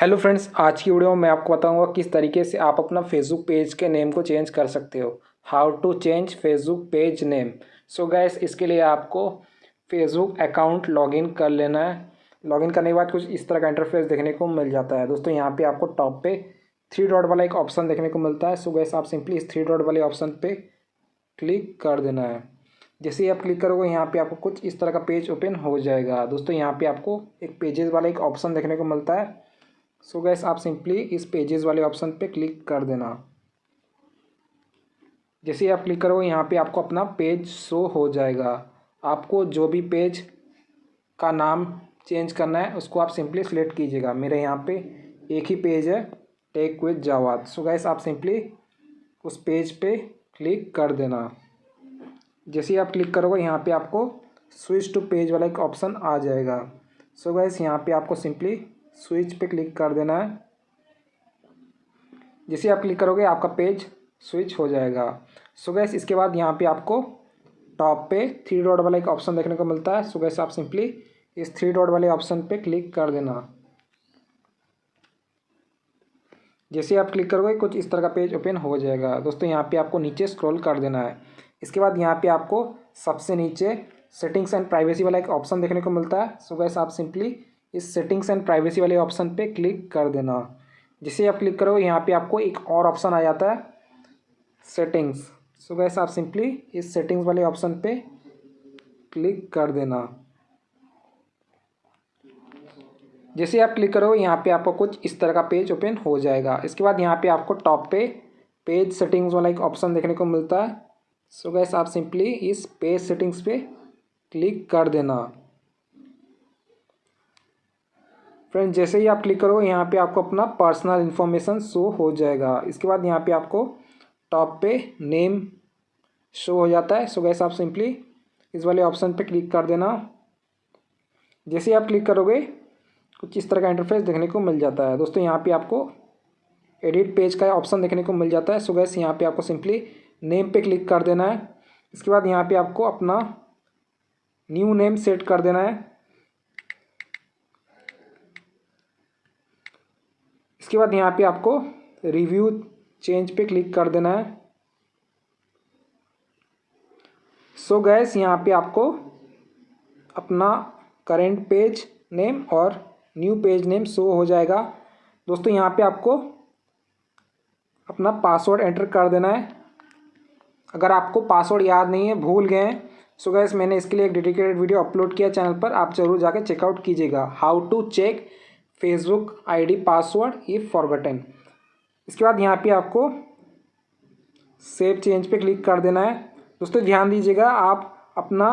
Hello friends, आज की video में मैं आपको बताऊंगा किस तरीके से आप अपना फेसबुक पेज के नेम को चेंज कर सकते हो। How to change Facebook page name. So guys, इसके लिए आपको फेसबुक अकाउंट लॉगिन कर लेना है। लॉगिन करने के बाद कुछ इस तरह का इंटरफेस देखने को मिल जाता है। दोस्तों, यहाँ पे आपको टॉप पे 3 डॉट वाला एक ऑप्शन देखने को मिलता है। सो गैस, आप सिंपली इस 3 डॉट वाले ऑप्शन पे क्लिक कर देना है। जैसे ही आप क्लिक करोगे, यहाँ पे आपको कुछ इस तरह का पेज ओपन हो जाएगा। दोस्तों, यहाँ पे आपको एक पेजेस वाला एक ऑप्शन देखने को मिलता है। सो गैस, आप सिंपली इस पेजेस वाले ऑप्शन पे क्लिक कर देना। जैसे ही आप क्लिक करोगे, यहाँ पे आपको अपना पेज शो हो जाएगा। आपको जो भी पेज का नाम चेंज करना है उसको आप सिंपली सिलेक्ट कीजिएगा। मेरे यहाँ पे एक ही पेज है, take with Javad. So gas, आप सिंपली उस पेज पे क्लिक कर देना। जैसे ही आप क्लिक करोगे, यहाँ पे आपको स्विच टू पेज वाला एक ऑप्शन आ जाएगा। सो गैस, यहाँ पे आपको सिंपली स्विच पे क्लिक कर देना है। जैसे आप क्लिक करोगे, आपका पेज स्विच हो जाएगा। सो गैस, इसके बाद यहाँ पे आपको टॉप पे 3 डॉट वाला एक ऑप्शन देखने को मिलता है। सो गैस, आप सिंपली इस 3 डॉट वाले ऑप्शन पे क्लिक कर देना। जैसे आप क्लिक करोगे, कुछ इस तरह का पेज ओपन हो जाएगा। दोस्तों, यहाँ पे आपको नीचे स्क्रॉल कर देना है। इसके बाद यहाँ पे आपको सबसे नीचे सेटिंग्स एंड प्राइवेसी वाला एक ऑप्शन देखने को मिलता है। सो गैस, आप सिंपली इस सेटिंग्स एंड प्राइवेसी वाले ऑप्शन पे क्लिक कर देना। जिसे आप क्लिक करोगे, यहाँ पे आपको एक और ऑप्शन आ जाता है, सेटिंग्स। सो गैस, आप सिंपली इस सेटिंग्स वाले ऑप्शन पे क्लिक कर देना। जैसे आप क्लिक करोगे, यहाँ पे आपको कुछ इस तरह का पेज ओपन हो जाएगा। इसके बाद यहाँ पे आपको टॉप पे पेज सेटिंग्स वाला एक ऑप्शन देखने को मिलता है। सो गैस, आप सिंपली इस पेज सेटिंग्स पे क्लिक कर देना। फ्रेंड्स, जैसे ही आप क्लिक करोगे, यहाँ पे आपको अपना पर्सनल इन्फॉर्मेशन शो हो जाएगा। इसके बाद यहाँ पे आपको टॉप पे नेम शो हो जाता है। सो गैस, आप सिंपली इस वाले ऑप्शन पे क्लिक कर देना। जैसे ही आप क्लिक करोगे, कुछ इस तरह का इंटरफेस देखने को मिल जाता है। दोस्तों, यहाँ पे आपको एडिट पेज का ऑप्शन देखने को मिल जाता है। सो गैस, यहाँ पे आपको सिंपली नेम पे क्लिक कर देना है। इसके बाद यहाँ पे आपको अपना न्यू नेम सेट कर देना है। इसके बाद यहाँ पे आपको रिव्यू चेंज पे क्लिक कर देना है। सो गैस, यहाँ पे आपको अपना करेंट पेज नेम और न्यू पेज नेम शो हो जाएगा। दोस्तों, यहाँ पे आपको अपना पासवर्ड एंटर कर देना है। अगर आपको पासवर्ड याद नहीं है, भूल गए हैं, सो गैस, मैंने इसके लिए एक डेडिकेटेड वीडियो अपलोड किया चैनल पर, आप जरूर जाके चेकआउट कीजिएगा। How to check Facebook ID password if forgotten. इसके बाद यहाँ पे आपको सेव चेंज पे क्लिक कर देना है। दोस्तों, ध्यान दीजिएगा, आप अपना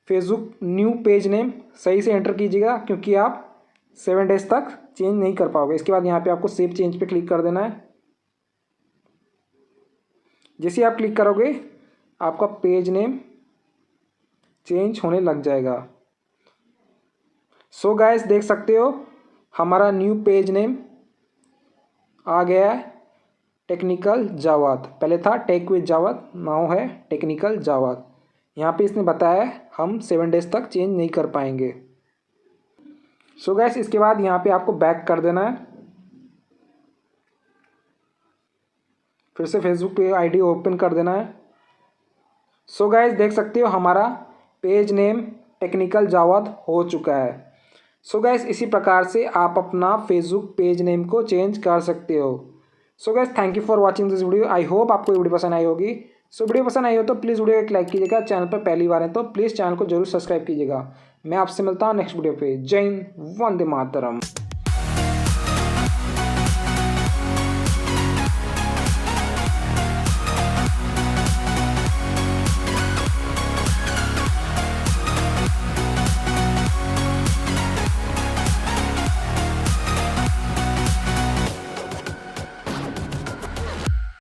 फेसबुक न्यू पेज नेम सही से एंटर कीजिएगा, क्योंकि आप 7 डेज तक चेंज नहीं कर पाओगे। इसके बाद यहाँ पे आपको सेव चेंज पे क्लिक कर देना है। जैसे आप क्लिक करोगे, आपका पेज नेम चेंज होने लग जाएगा। सो गाइस, देख सकते हो हमारा न्यू पेज नेम आ गया है, टेक्निकल जावाद। पहले था टेक विद जावाद, नाउ है टेक्निकल जावाद। यहाँ पे इसने बताया हम 7 डेज तक चेंज नहीं कर पाएंगे। सो गैस, इसके बाद यहाँ पे आपको बैक कर देना है। फिर से फेसबुक पे आईडी ओपन कर देना है। सो गैस, देख सकते हो हमारा पेज नेम टेक्निकल जावाद हो चुका है। सो गैस, इसी प्रकार से आप अपना फेसबुक पेज नेम को चेंज कर सकते हो। सो gas, thank you for watching this video. I hope आपको वीडियो पसंद आई होगी। सो वीडियो पसंद आई हो तो प्लीज़ वीडियो को एक लाइक कीजिएगा। चैनल पर पहली बार है तो प्लीज़ चैनल को जरूर सब्सक्राइब कीजिएगा। मैं आपसे मिलता हूँ नेक्स्ट वीडियो पे। जय हिंद, वंदे मातरम।